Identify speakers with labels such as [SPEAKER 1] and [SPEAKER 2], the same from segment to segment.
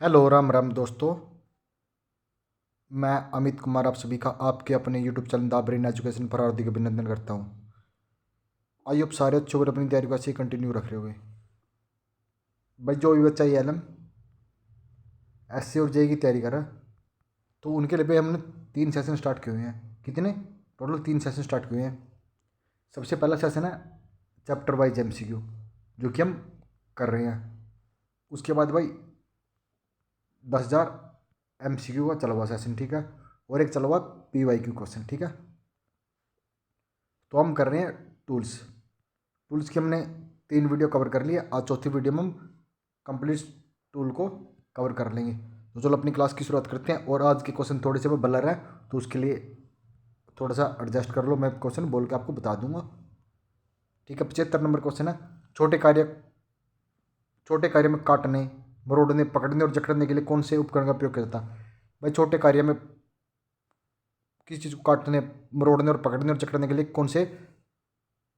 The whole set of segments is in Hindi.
[SPEAKER 1] हेलो राम राम दोस्तों। मैं अमित कुमार आप सभी का आपके अपने YouTube channel the brain education पर हार्दिक अभिनंदन करता हूँ। आइए आप सारे अच्छे और अपनी तैयारी को ऐसे ही कंटिन्यू रख रहे हुए भाई, जो भी बच्चा ये एलएम एस सी और जे की तैयारी कर रहा है तो उनके लिए भी हमने 3 सेशन स्टार्ट किए हुए हैं। कितने टोटल? 3 सेशन स्टार्ट किए हैं। सबसे पहला सेशन है चैप्टर वाइज एमसीक्यू जो कि हम कर रहे हैं। उसके बाद भाई 10,000 एमसीक्यू का चला हुआ सेशन, ठीक है, और एक चला हुआ पीवाईक्यू क्वेश्चन, ठीक है। तो हम कर रहे हैं टूल्स। टूल्स की हमने 3 वीडियो कवर कर लिए। आज चौथी वीडियो में हम कंप्लीट टूल को कवर कर लेंगे। तो चलो अपनी क्लास की शुरुआत करते हैं। और आज के क्वेश्चन थोड़े से ब्लर है तो उसके लिए थोड़ा सा एडजस्ट कर लो, मैं क्वेश्चन बोल के आपको बता दूंगा, ठीक है। 75 नंबर क्वेश्चन है। छोटे कार्य में काटने, मरोड़ने, पकड़ने और जकड़ने के लिए कौन से उपकरण का प्रयोग किया जाता है? भाई छोटे कार्य में किसी चीज़ को काटने, मरोड़ने और पकड़ने और जकड़ने के लिए कौन से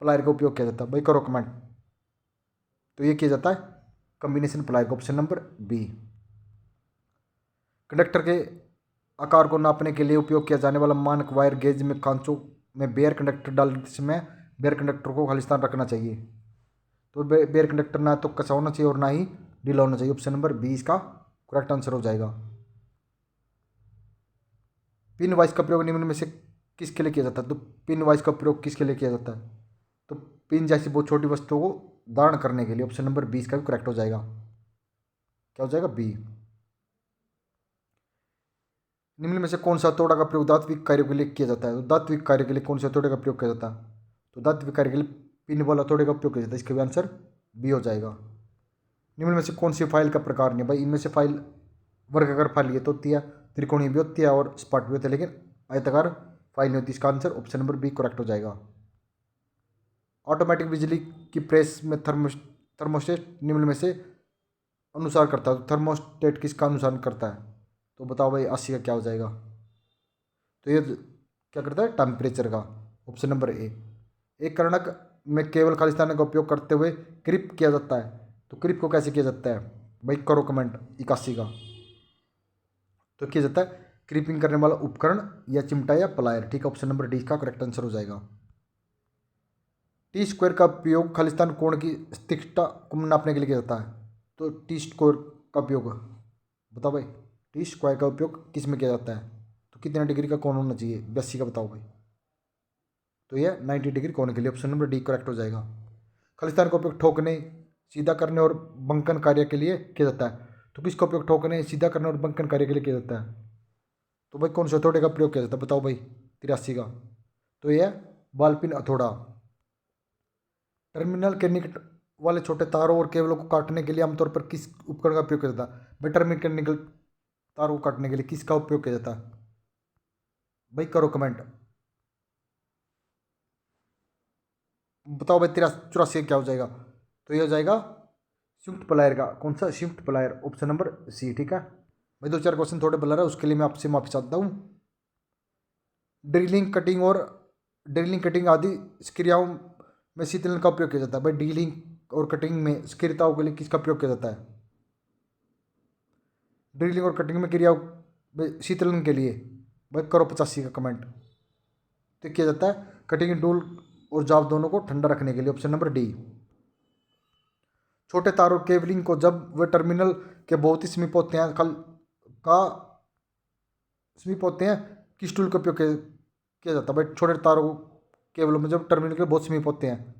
[SPEAKER 1] प्लायर का उपयोग किया जाता है? भाई करो कमेंट। तो ये किया जाता है कॉम्बिनेशन प्लायर का, ऑप्शन नंबर बी। कंडक्टर के आकार को नापने के लिए उपयोग किया जाने वाला मानक वायर गेज में कांचों में बेयर कंडक्टर डालते समय बेयर कंडक्टर को खालिस्तान रखना चाहिए। तो बेयर कंडक्टर ना तो कसा होना चाहिए और ना ही ढीला होना चाहिए। ऑप्शन नंबर बी इसका करेक्ट आंसर हो जाएगा। पिन वाइज का प्रयोग निम्न में से किसके लिए किया जाता है? तो पिन वाइज का प्रयोग किसके लिए किया जाता है? तो पिन जैसी बहुत छोटी वस्तुओं को धारण करने के लिए। ऑप्शन नंबर 20 का भी करेक्ट हो जाएगा। क्या हो जाएगा? बी। निम्न में से कौन सा हथौड़ा का प्रयोग दात्विक कार्यों के लिए किया जाता है? तो दात्विक कार्य के लिए कौन से हथौड़े का प्रयोग किया जाता है? तो दात्विक कार्य के लिए पिन वाला हथौड़े का उपयोग किया जाता है। इसका भी आंसर बी हो जाएगा। निम्न में से कौन सी फाइल का प्रकार नहीं? भाई इनमें से फाइल वर्गाकार फाइल ये तो होती है, त्रिकोणीय भी होती है और सपाट भी होती है, लेकिन आयताकार फाइल नहीं होती। इसका answer option number B correct हो जाएगा। ऑटोमेटिक बिजली की प्रेस में थर्मोस्टेट निम्न में से अनुसार करता है। तो थर्मोस्टेट किसका अनुसरण करता है? तो बताओ भाई 80 का क्या हो जाएगा? तो ये क्या करता है? टेम्परेचर का। Option number A. एक कर्णक में केवल खालिस्तान का उपयोग करते हुए क्रिप किया जाता है। तो क्रिप को कैसे किया जाता है? भाई करो कमेंट 81 का। तो किया जाता है क्रिपिंग करने वाला उपकरण या चिमटा या प्लायर, ठीक है। ऑप्शन नंबर डी का करेक्ट आंसर हो जाएगा। टी स्क्वायर का उपयोग खालिस्तान कोण की तीक्ष्णता को नापने के लिए किया जाता है। तो टी स्क्वायर का उपयोग बताओ भाई, टी स्क्वायर का उपयोग किस में किया जाता है? तो कितने डिग्री का कोण होना चाहिए? 82 का बताओ भाई। तो यह 90 डिग्री कोण के लिए। ऑप्शन नंबर डी करेक्ट हो जाएगा। खालिस्तान का उपयोग ठोकने, सीधा करने और बंकन कार्य के लिए किया जाता है। तो किसका उपयोग ठोकने, सीधा करने और बंकन कार्य के लिए किया जाता है? तो भाई कौन से हथौड़े का प्रयोग किया जाता है? बताओ भाई 83 का। तो यह बालपिन हथौड़ा। टर्मिनल के निकट वाले छोटे तारों और केबलों को काटने के लिए आमतौर पर किस उपकरण का उपयोग किया जाता है? भाई टर्मिनल के निकट तारों को काटने के लिए किसका उपयोग किया जाता है? भाई करो कमेंट। बताओ भाई 83 क्या हो जाएगा? तो ये हो जाएगा शिफ्ट प्लायर का। कौन सा? Shift plier, option number C, ठीक है। भाई 2-4 क्वेश्चन थोड़े ब्लर है, उसके लिए मैं आपसे माफी चाहता हूँ। ड्रिलिंग कटिंग आदि क्रियाओं में शीतलन का उपयोग किया जाता है। भाई ड्रिलिंग और कटिंग में क्रियाओं के लिए किसका प्रयोग किया जाता है? ड्रिलिंग और कटिंग में क्रियाओं में शीतलन के लिए भाई करो 85 का कमेंट। तो किया जाता है कटिंग टूल और जाब दोनों को ठंडा रखने के लिए। Option number D. छोटे तार और केबलिंग को जब वे टर्मिनल के बहुत ही समीप होते हैं का समीप होते हैं किस टूल का उपयोग किया जाता है? भाई छोटे तारों केबलों में जब टर्मिनल के बहुत समीप होते हैं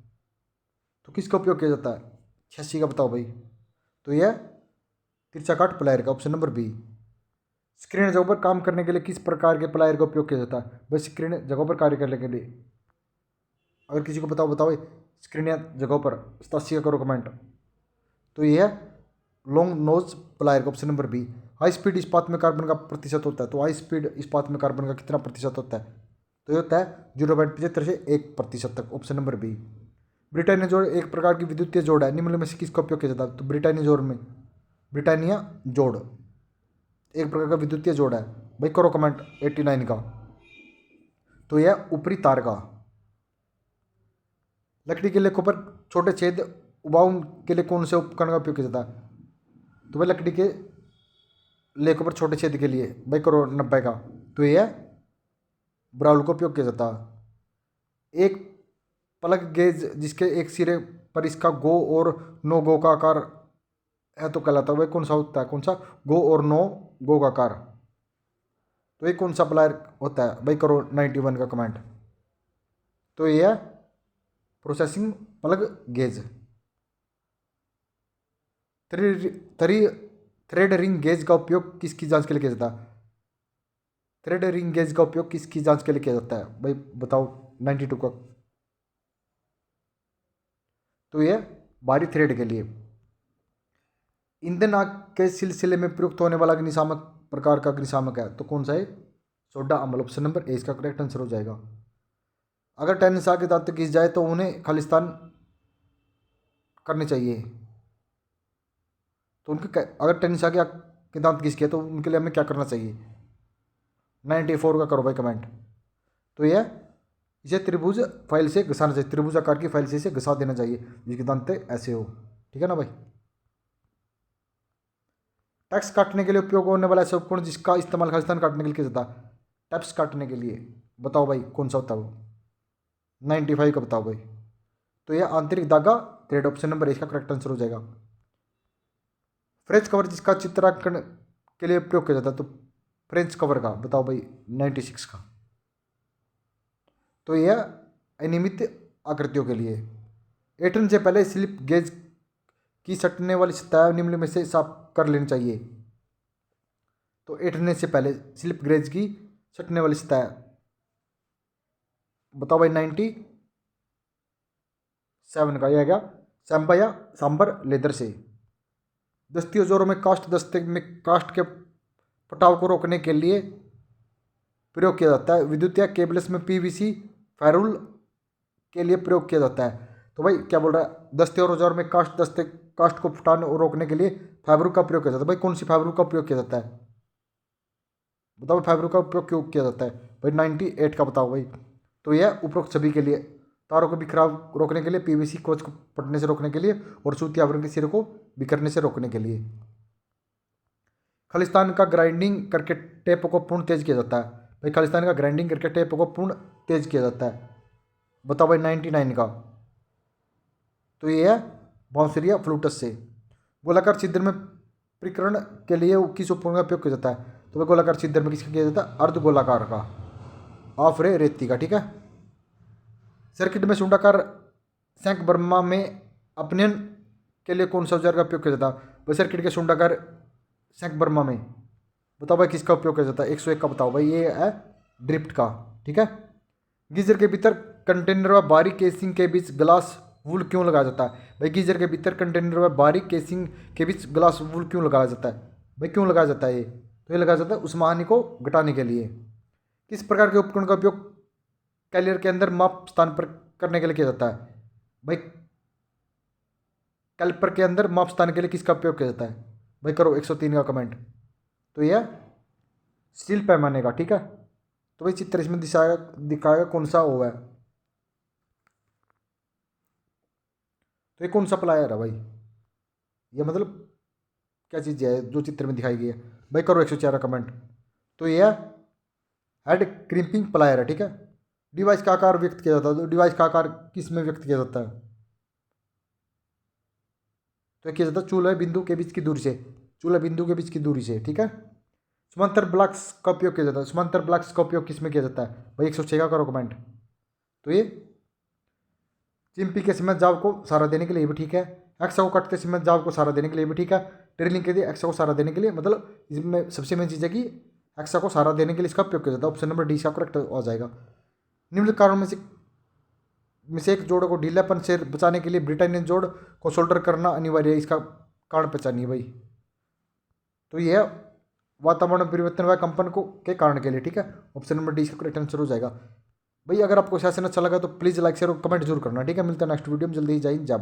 [SPEAKER 1] तो किसका उपयोग किया जाता है? 86 का बताओ भाई। तो यह तिरछा काट प्लायर का, ऑप्शन नंबर बी। स्क्रीन जगहों पर काम करने के लिए किस प्रकार के प्लायर का उपयोग किया जाता है? भाई स्क्रीन जगहों पर कार्य करने के लिए अगर किसी को बताओ भाई स्क्रीन या जगहों पर 87 का करो कमेंट। तो यह है लॉन्ग नोज प्लायर का, option number B. High speed इस्पात में कार्बन का प्रतिशत होता है। तो हाई स्पीड इस्पात में कार्बन का कितना प्रतिशत होता है? तो ये होता है 0.75 से 1% तक। Option number B. ब्रिटानिया जोड़ एक प्रकार की विद्युतीय जोड़ है, निम्न में से किसका उपयोग किया जाता है? तो ब्रिटानिया जोड़ एक प्रकार का विद्युतीय जोड़ है। भाई करो कमेंट 89 का। तो यह ऊपरी तार का। लकड़ी के लेखों पर छोटे छेद उबाऊ के लिए कौन से उपकरण का उपयोग किया जाता है? तो भाई लकड़ी के लेख पर छोटे छेद के लिए भाई करो 90 का। तो ये ब्राउल का उपयोग किया जाता है। एक प्लग गेज जिसके एक सिरे पर इसका गो और नो गो का आकार है तो कहलाता है वह कौन सा होता है, कौन सा, गो और नो गो का आकार। तो ये कौन सा प्लायर होता है भाई करो 91 का कमेंट। तो ये है processing plug gauge. Thread ring gauge का उपयोग किसकी जांच के लिए किया जाता है? थ्रेड रिंग गेज का उपयोग किसकी जांच के लिए किया जाता है भाई बताओ 92 का। तो ये बाहरी थ्रेड के लिए। ईंधन आग के सिलसिले में प्रयुक्त होने वाला अग्निशामक प्रकार का अग्निशामक है तो कौन सा है? सोडा अम्ल। ऑप्शन नंबर ए इसका करेक्ट आंसर हो जाएगा। अगर टेनिस आग के दांत घिस जाए तो उन्हें खालिस्तान करने चाहिए। तो उनके अगर टेनिस आग के दांत घिस गए तो उनके लिए हमें क्या करना चाहिए? 94 का करो भाई कमेंट। तो यह इसे त्रिभुज फाइल से घसाना चाहिए, त्रिभुज आकार की फाइल से इसे घसा देना चाहिए जिसके दांत ऐसे हो। ठीक है ना भाई। टैक्स काटने के लिए उपयोग होने वाला ऐसा उपकरण जिसका इस्तेमाल खालिस्तान काटने के लिए किया जाता है? टैक्स काटने के लिए बताओ भाई कौन सा होता है वो? 95 का बताओ भाई। तो यह आंतरिक धागा थ्रेड। ऑप्शन नंबर इसका करेक्ट आंसर हो जाएगा। फ्रेंच कवर जिसका चित्रांकन के लिए उपयोग किया जाता है तो फ्रेंच कवर का बताओ भाई 96 का। तो यह अनियमित आकृतियों के लिए। एटन से पहले स्लिप गेज की सटने वाली सतह निम्न में से साफ कर लेनी चाहिए। तो एटने से पहले स्लिप गेज की सटने वाली सतह बताओ भाई 97 का। यह क्या? सैम्बा या सांबर लेदर से। दस्ती औजारों में कास्ट दस्ते में कास्ट के पटाव को रोकने के लिए प्रयोग किया जाता है। विद्युत या केबल्स में पीवीसी फेरुल के लिए प्रयोग किया जाता है। तो भाई क्या बोल रहा है? दस्ते और औजार में कास्ट को फटाने और रोकने के लिए फाइबर का प्रयोग किया जाता है। भाई कौन सी फाइबर का उपयोग किया जाता है बताओ? फाइबर का उपयोग क्यों किया जाता है भाई? 98 का बताओ भाई। तो यह उपरोक्त सभी के लिए। तारों को बिखराव रोकने के लिए, पीवीसी कोच को फटने से रोकने के लिए और सूती आवरण के सिरे को बिखरने से रोकने के लिए। खालिस्तान का ग्राइंडिंग करके टेप को पूर्ण तेज किया जाता है। भाई खालिस्तान का ग्राइंडिंग करके टेप को पूर्ण तेज किया जाता है बताओ भाई 99 का। तो ये है बांसुरिया फ्लूटस से। गोलाकार छिद्र में प्रकीर्णन के लिए किस उपकरण का उपयोग किया जाता है? तो भाई गोलाकार छिद्र में किसका किया जाता है? अर्ध गोलाकार का, ऑफ रे रेती का। ठीक है। सर्किट में शुंडाकार शंख बर्मा में अपनयन के लिए कौन सा औजार का उपयोग किया जाता है? भाई सर्किट के शुंडाकार शंख बर्मा में बताओ भाई किसका उपयोग किया जाता है? 101 का बताओ भाई। ये है ड्रिफ्ट का। ठीक है। गीजर के भीतर कंटेनर व बारीक केसिंग के बीच ग्लास वूल क्यों लगाया जाता है? भाई गीजर के भीतर कंटेनर व बारीक केसिंग के बीच ग्लास वूल क्यों लगाया जाता है? भाई क्यों लगाया जाता है ये? तो ये लगाया जाता है उष्मा हानि को घटाने के लिए। किस प्रकार के उपकरण का उपयोग कैलियर के अंदर माप स्थान पर करने के लिए किया जाता है? भाई कैलिपर के अंदर माप स्थान के लिए किसका उपयोग किया जाता है? भाई करो 103 का कमेंट। तो यह स्टील पैमाने का। ठीक है। तो भाई चित्र इसमें दिखाएगा कौन सा वो है। तो ये कौन सा प्लायर है भाई? ये मतलब क्या चीज़ है जो चित्र में दिखाई गई है? भाई करो 104 कमेंट। तो ये हेड क्रिम्पिंग प्लायर है। ठीक है। डिवाइस का आकार व्यक्त किया जाता है। तो डिवाइस का आकार किस में व्यक्त किया जाता है? तो किया जाता है चूल्हे बिंदु के बीच की दूरी से, चूल्हे बिंदु के बीच की दूरी से। ठीक है। समांतर ब्लॉक्स का उपयोग किया जाता है। समांतर ब्लॉक्स का उपयोग किस में किया जाता है? भाई 106 का करो कमेंट। तो ये चिंपी के समय जाव को सहारा देने के लिए भी ठीक है। एक्सा को काटते समय जाव को सहारा देने के लिए भी ठीक है। ड्रिलिंग के लिए एक्सा को सहारा देने के लिए, मतलब इसमें सबसे मेन चीज़ है कि एक्सा को सहारा देने के लिए इसका उपयोग किया जाता है। ऑप्शन नंबर डी इसका करेक्ट आ जाएगा। निम्न कारणों में से एक जोड़ को ढीलापन से बचाने के लिए ब्रिटानियन जोड़ को सोल्डर करना अनिवार्य है। इसका कारण पहचानिए भाई। तो यह वातावरण परिवर्तन व कंपन को के कारण के लिए। ठीक है। ऑप्शन नंबर डी इसका करेक्ट आंसर हो जाएगा। भाई अगर आपको सेशन अच्छा लगा तो प्लीज़ लाइक शेयर और कमेंट जरूर करना। ठीक है। मिलता है नेक्स्ट वीडियो में जल्दी ही। जय हिंद, जय भारत।